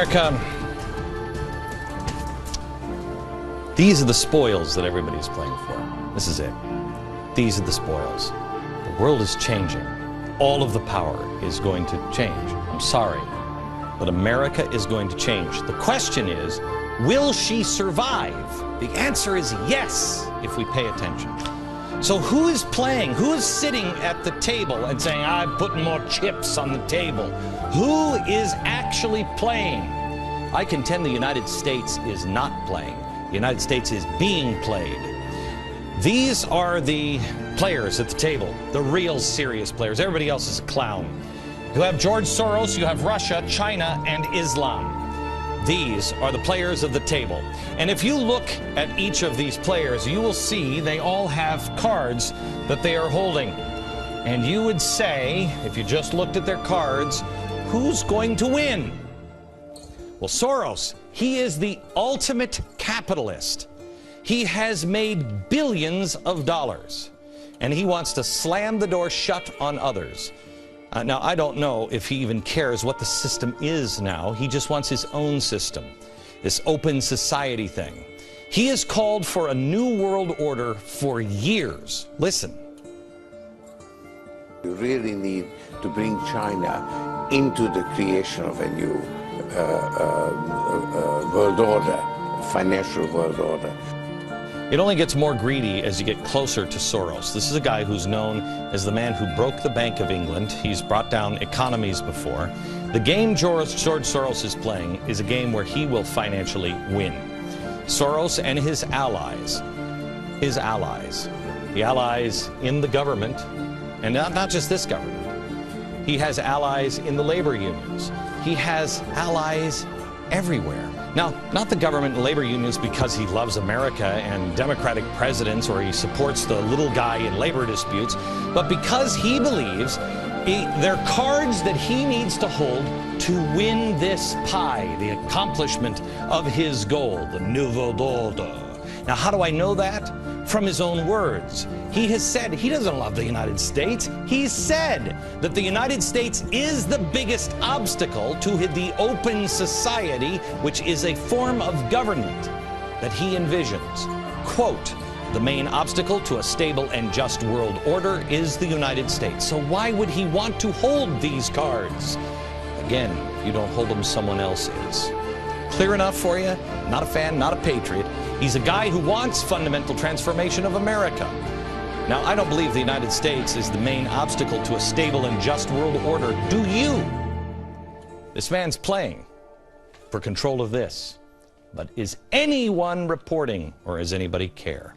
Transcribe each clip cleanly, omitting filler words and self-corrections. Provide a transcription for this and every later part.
America, these are the spoils that everybody's playing for. This is it. These are the spoils. The world is changing. All of the power is going to change. I'm sorry, but America is going to change. The question is, will she survive? The answer is yes, if we pay attention. So who is playing? Who is sitting at the table and saying, I'm putting more chips on the table? Who is actually playing? I contend the United States is not playing. The United States is being played. These are the players at the table, the real serious players. Everybody else is a clown. You have George Soros, you have Russia, China, and Islam. These are the players of the table. And if you look at each of these players, you will see they all have cards that they are holding. And you would say, if you just looked at their cards, who's going to win? Well, Soros, he is the ultimate capitalist. He has made billions of dollars, and he wants to slam the door shut on others. Now, I don't know if he even cares what the system is now. He just wants his own system, this open society thing. He has called for a new world order for years. Listen. You really need to bring China into the creation of a new world order, financial world order. It only gets more greedy as you get closer to Soros. This is a guy who's known as the man who broke the Bank of England. He's brought down economies before. The game George Soros is playing is a game where he will financially win. Soros and his allies, the allies in the government, and not just this government. He has allies in the labor unions. He has allies everywhere. Now, not the government and labor unions because he loves America and Democratic presidents or he supports the little guy in labor disputes, but because he believes they're cards that he needs to hold to win this pie, the accomplishment of his goal, the nouveau ordre. Now, how do I know that? From his own words. He has said he doesn't love the United States. He's said that the United States is the biggest obstacle to the open society, which is a form of government that he envisions. Quote, the main obstacle to a stable and just world order is the United States. So why would he want to hold these cards? Again, if you don't hold them, someone else is. Clear enough for you? Not a fan, not a patriot. He's a guy who wants fundamental transformation of America. Now, I don't believe the United States is the main obstacle to a stable and just world order. Do you? This man's playing for control of this. But is anyone reporting, or does anybody care?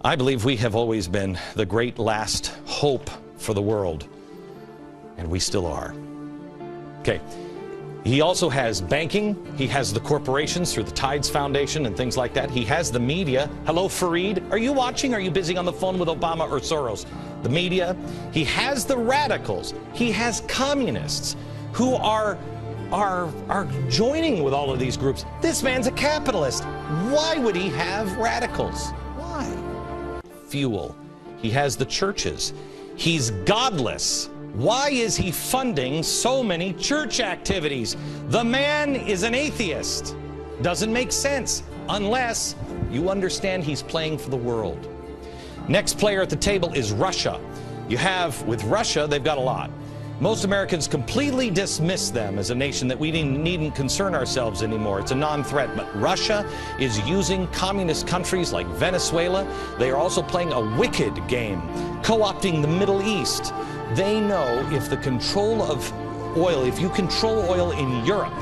I believe we have always been the great last hope for the world, and we still are. Okay. He also has banking. He has the corporations through the Tides Foundation and things like that. He has the media. Hello, Fareed. Are you watching? Are you busy on the phone with Obama or Soros? The media. He has the radicals. He has communists who are joining with all of these groups. This man's a capitalist. Why would he have radicals? Why? Fuel. He has the churches. He's godless. Why is he funding so many church activities? The man is an atheist. Doesn't make sense unless you understand he's playing for the world. Next player at the table is Russia. You have, with Russia, they've got a lot. Most Americans completely dismiss them as a nation that we needn't concern ourselves anymore. It's a non-threat. But Russia is using communist countries like Venezuela. They are also playing a wicked game, co-opting the Middle East. They know if the control of oil, if you control oil in Europe,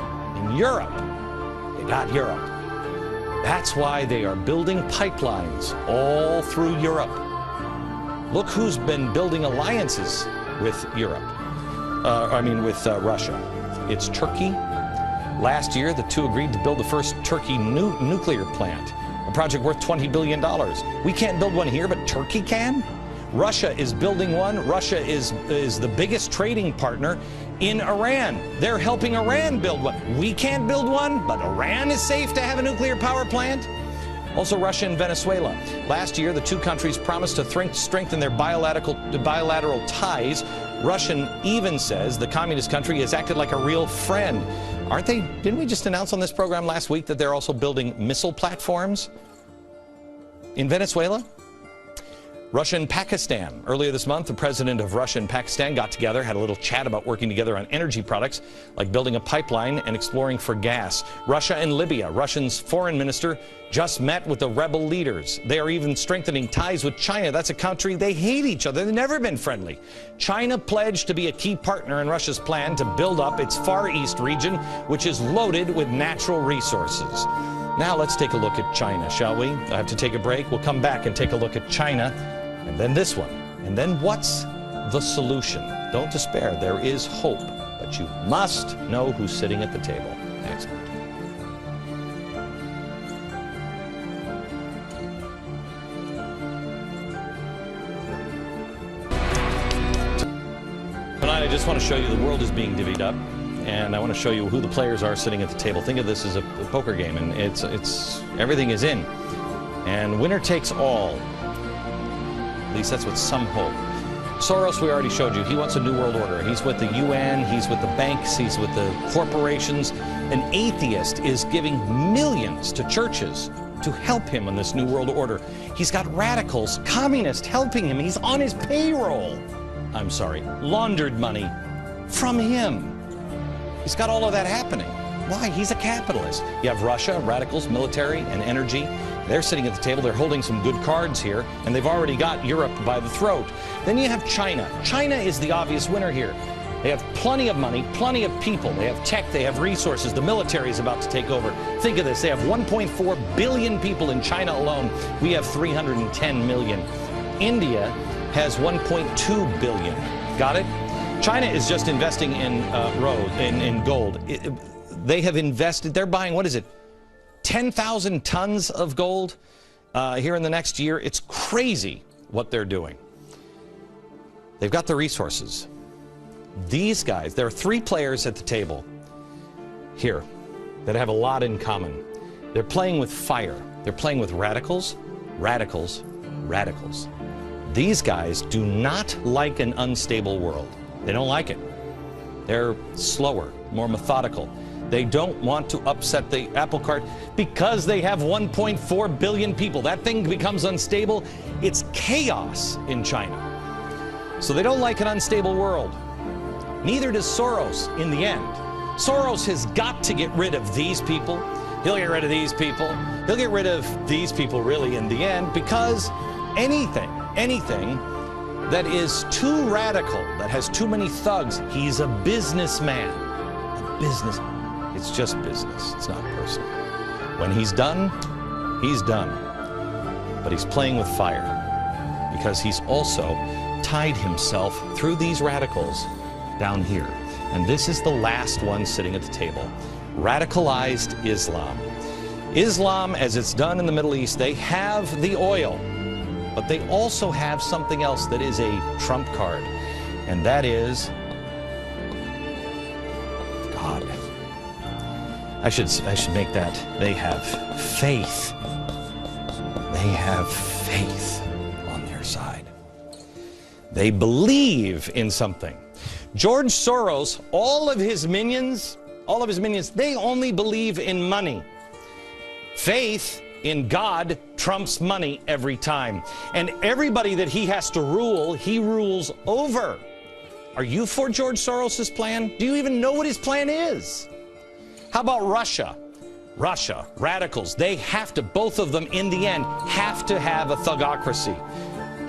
you got Europe. That's why they are building pipelines all through Europe. Look who's been building alliances with Europe. With Russia. It's Turkey. Last year, the two agreed to build the first Turkey nuclear plant, a project worth $20 billion. We can't build one here, but Turkey can? Russia is building one. Russia is the biggest trading partner in Iran. They're helping Iran build one. We can't build one, but Iran is safe to have a nuclear power plant. Also, Russia and Venezuela. Last year, the two countries promised to strengthen their bilateral ties. Russian even says the communist country has acted like a real friend. Aren't they? Didn't we just announce on this program last week that they're also building missile platforms in Venezuela? Russia and Pakistan. Earlier this month, the president of Russia and Pakistan got together, had a little chat about working together on energy products, like building a pipeline and exploring for gas. Russia and Libya. Russia's foreign minister just met with the rebel leaders. They are even strengthening ties with China. That's a country they hate each other. They've never been friendly. China pledged to be a key partner in Russia's plan to build up its Far East region, which is loaded with natural resources. Now let's take a look at China, shall we? I have to take a break. We'll come back and take a look at China, and then this one. And then what's the solution? Don't despair. There is hope, but you must know who's sitting at the table. Thanks. Tonight, I just want to show you the world is being divvied up. And I want to show you who the players are sitting at the table. Think of this as a poker game, and it's everything is in. And winner takes all. At least that's what some hope. Soros, we already showed you, he wants a new world order. He's with the UN, he's with the banks, he's with the corporations. An atheist is giving millions to churches to help him in this new world order. He's got radicals, communists helping him. He's on his payroll. I'm sorry, laundered money from him. He's got all of that happening. Why? He's a capitalist. You have Russia, radicals, military, and energy. They're sitting at the table. They're holding some good cards here, and they've already got Europe by the throat. Then you have China. China is the obvious winner here. They have plenty of money, plenty of people. They have tech, they have resources. The military is about to take over. Think of this. They have 1.4 billion people in China alone. We have 310 million. India has 1.2 billion. Got it? China is just investing in gold. They have invested, they're buying, what is it, 10,000 tons of gold here in the next year. It's crazy what they're doing. They've got the resources. These guys, there are three players at the table here that have a lot in common. They're playing with fire. They're playing with radicals, radicals, radicals. These guys do not like an unstable world. They don't like it. They're slower, more methodical. They don't want to upset the apple cart because they have 1.4 billion people. That thing becomes unstable. It's chaos in China. So they don't like an unstable world. Neither does Soros in the end. Soros has got to get rid of these people. He'll get rid of these people. He'll get rid of these people really in the end, because anything that is too radical, that has too many thugs, he's a businessman. A business. It's just business. It's not personal. When he's done, he's done. But he's playing with fire because he's also tied himself through these radicals down here. And this is the last one sitting at the table. Radicalized Islam. Islam, as it's done in the Middle East, they have the oil. But they also have something else that is a trump card, and that is God. I should make that. They have faith. They have faith on their side. They believe in something. George Soros, all of his minions, they only believe in money. Faith in God trumps money every time. And everybody that he has to rule, he rules over. Are you for George Soros's plan? Do you even know what his plan is? How about Russia? Russia, radicals, they have to, both of them in the end, have to have a thugocracy.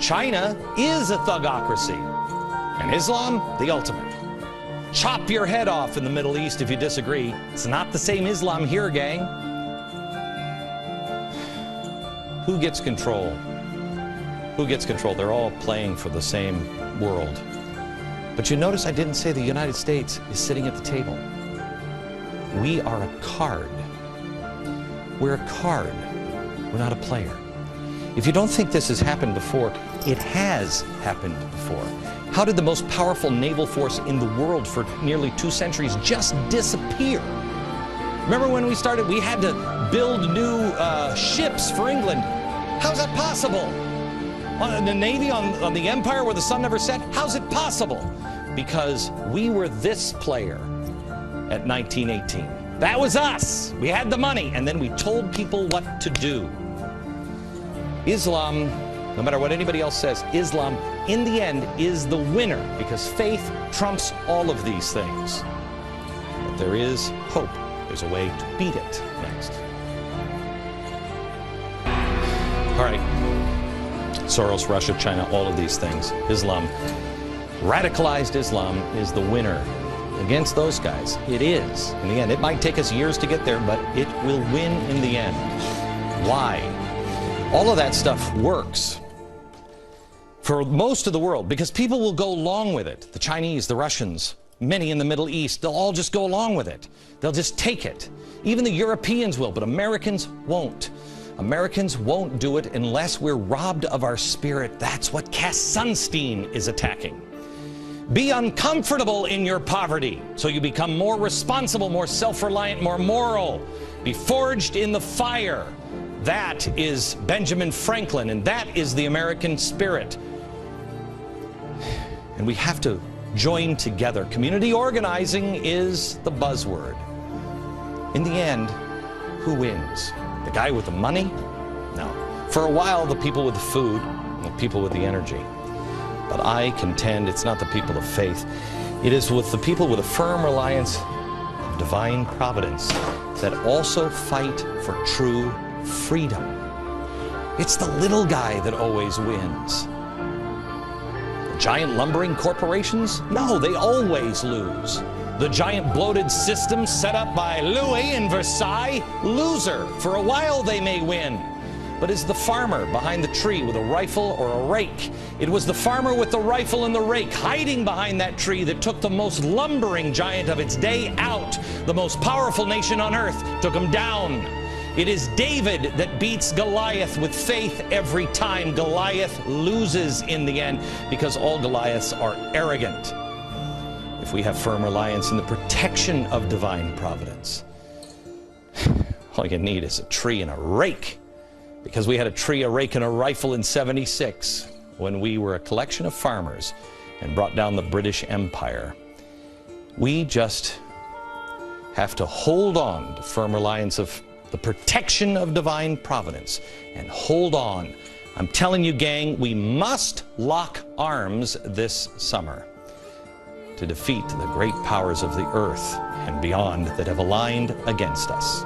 China is a thugocracy. And Islam, the ultimate. Chop your head off in the Middle East if you disagree. It's not the same Islam here, gang. Who gets control? Who gets control? They're all playing for the same world. But you notice I didn't say the United States is sitting at the table. We are a card. We're a card. We're not a player. If you don't think this has happened before, it has happened before. How did the most powerful naval force in the world for nearly 2 centuries just disappear? Remember when we started, we had to build new ships for England. How's that possible? On the Navy, on the Empire where the sun never set? How's it possible? Because we were this player. at 1918. That was us. We had the money, and then we told people what to do. Islam, no matter what anybody else says, Islam, in the end, is the winner, because faith trumps all of these things. But there is hope. There's a way to beat it next. All right. Soros, Russia, China, all of these things. Islam, radicalized Islam is the winner against those guys. It is. In the end, it might take us years to get there, but it will win in the end. Why? All of that stuff works for most of the world because people will go along with it. The Chinese, the Russians, many in the Middle East, they'll all just go along with it. They'll just take it. Even the Europeans will, but Americans won't. Americans won't do it unless we're robbed of our spirit. That's what Cass Sunstein is attacking. Be uncomfortable in your poverty so you become more responsible, more self-reliant, more moral. Be forged in the fire. That is Benjamin Franklin, and that is the American spirit. And we have to join together. Community organizing is the buzzword. In the end, who wins? The guy with the money? No. For a while, the people with the food, the people with the energy. But I contend it's not the people of faith. It is with the people with a firm reliance of divine providence that also fight for true freedom. It's the little guy that always wins. The giant lumbering corporations? No, they always lose. The giant bloated system set up by Louis in Versailles? Loser. For a while they may win. But is the farmer behind the tree with a rifle or a rake? It was the farmer with the rifle and the rake hiding behind that tree that took the most lumbering giant of its day out. The most powerful nation on earth took him down. It is David that beats Goliath with faith every time. Goliath loses in the end because all Goliaths are arrogant. If we have firm reliance in the protection of divine providence, all you need is a tree and a rake. Because we had a tree, a rake, and a rifle in '76 when we were a collection of farmers and brought down the British Empire. We just have to hold on to firm reliance of the protection of divine providence and hold on. I'm telling you, gang, we must lock arms this summer to defeat the great powers of the earth and beyond that have aligned against us.